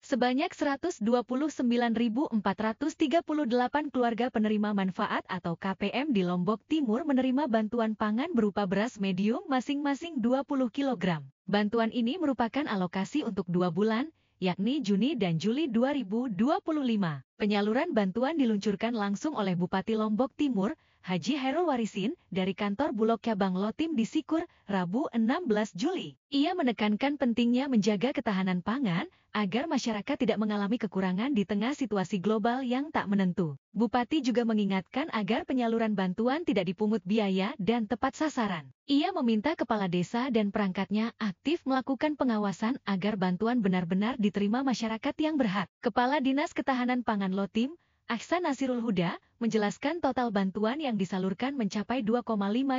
Sebanyak 129.438 keluarga penerima manfaat atau KPM di Lombok Timur menerima bantuan pangan berupa beras medium masing-masing 20 kg. Bantuan ini merupakan alokasi untuk 2 bulan, yakni Juni dan Juli 2025. Penyaluran bantuan diluncurkan langsung oleh Bupati Lombok Timur, Haji Hairul Warisin, dari kantor Bulog Cabang Lotim di Sikur, Rabu 16 Juli. Ia menekankan pentingnya menjaga ketahanan pangan agar masyarakat tidak mengalami kekurangan di tengah situasi global yang tak menentu. Bupati juga mengingatkan agar penyaluran bantuan tidak dipungut biaya dan tepat sasaran. Ia meminta kepala desa dan perangkatnya aktif melakukan pengawasan agar bantuan benar-benar diterima masyarakat yang berhak. Kepala Dinas Ketahanan Pangan Lotim, Ahsan Nasirul Huda, menjelaskan total bantuan yang disalurkan mencapai 2,5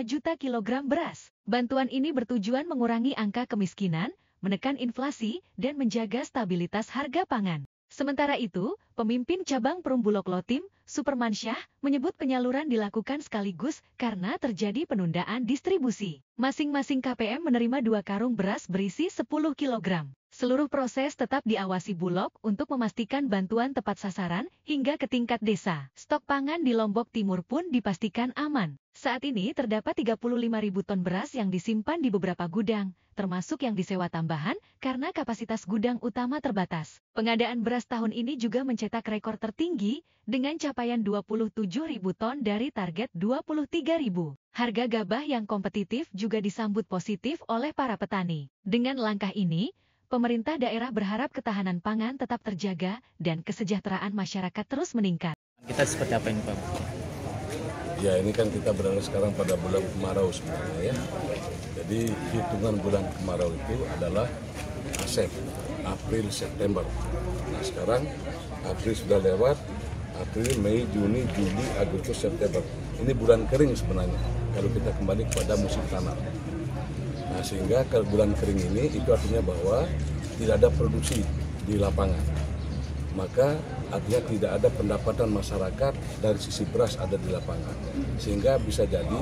juta kilogram beras. Bantuan ini bertujuan mengurangi angka kemiskinan, menekan inflasi, dan menjaga stabilitas harga pangan. Sementara itu, pemimpin cabang Perumbulok Lotim, Supermansyah, menyebut penyaluran dilakukan sekaligus karena terjadi penundaan distribusi. Masing-masing KPM menerima 2 karung beras berisi 10 kg. Seluruh proses tetap diawasi Bulog untuk memastikan bantuan tepat sasaran hingga ke tingkat desa. Stok pangan di Lombok Timur pun dipastikan aman. Saat ini terdapat 35.000 ton beras yang disimpan di beberapa gudang, termasuk yang disewa tambahan karena kapasitas gudang utama terbatas. Pengadaan beras tahun ini juga mencetak rekor tertinggi dengan capaian 27.000 ton dari target 23.000. Harga gabah yang kompetitif juga disambut positif oleh para petani. Dengan langkah ini, pemerintah daerah berharap ketahanan pangan tetap terjaga dan kesejahteraan masyarakat terus meningkat. Kita seperti apa ini, Pak? Ya, ini kan kita berada sekarang pada bulan kemarau sebenarnya ya. Jadi hitungan bulan kemarau itu adalah ASEP, April, September. Nah sekarang April sudah lewat, April, Mei, Juni, Juli, Agustus, September. Ini bulan kering sebenarnya kalau kita kembali kepada musim tanam. Nah sehingga kalau bulan kering ini itu artinya bahwa tidak ada produksi di lapangan. Maka artinya tidak ada pendapatan masyarakat dari sisi beras ada di lapangan. Sehingga bisa jadi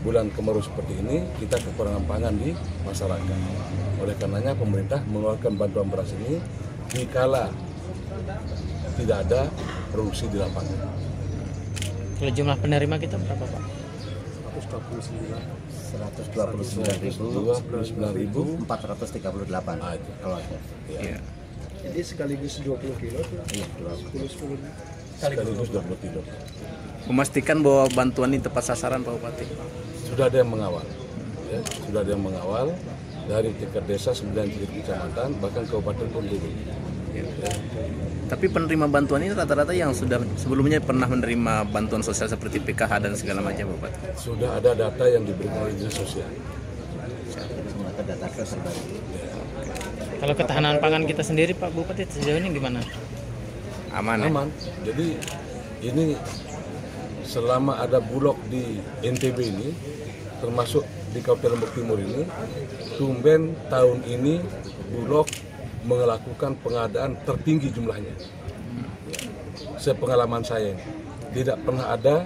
bulan kemarau seperti ini kita kekurangan pangan di masyarakat. Oleh karenanya pemerintah mengeluarkan bantuan beras ini dikala tidak ada produksi di lapangan. Kalau jumlah penerima kita berapa, Pak? 129.438. Nah, itu. Kalau ada. Ya. Jadi sekaligus 20 kilo? Iya, 10. Sekaligus 20 kilo. Memastikan bahwa bantuan ini tepat sasaran, Pak Bupati. Sudah ada yang mengawal, ya, sudah ada yang mengawal dari tingkat desa, 9 tingkat kecamatan, bahkan kabupaten pun turun. Ya. Tapi penerima bantuan ini rata-rata yang sudah sebelumnya pernah menerima bantuan sosial seperti PKH dan segala macam, Bupati. Sudah ada data yang diberikan oleh dinas sosial. Semua data terbaru. Kalau ketahanan pangan kita sendiri, Pak Bupati, sejauh ini gimana? Aman, Aman. Jadi ini selama ada Bulog di NTB ini, termasuk di Kabupaten Lombok Timur ini, tumben tahun ini Bulog melakukan pengadaan tertinggi jumlahnya. Sepengalaman saya, tidak pernah ada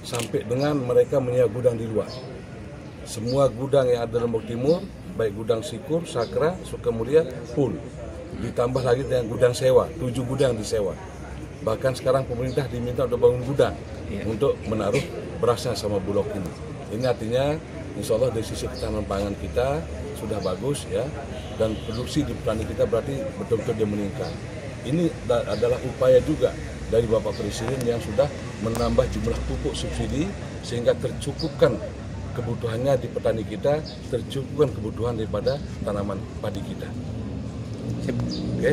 sampai dengan mereka menyewa gudang di luar. Semua gudang yang ada di Lombok Timur, baik gudang Sikur, Sakra, Sukamulia, full. Ditambah lagi dengan gudang sewa, 7 gudang disewa. Bahkan sekarang pemerintah diminta untuk bangun gudang untuk menaruh berasnya sama Bulog ini. Ini artinya insya Allah dari sisi ketahanan pangan kita sudah bagus ya, dan produksi di petani kita berarti betul-betul dia meningkat. Ini adalah upaya juga dari Bapak Presiden yang sudah menambah jumlah pupuk subsidi sehingga tercukupkan kebutuhannya di petani kita, tercukupkan kebutuhan daripada tanaman padi kita. Oke.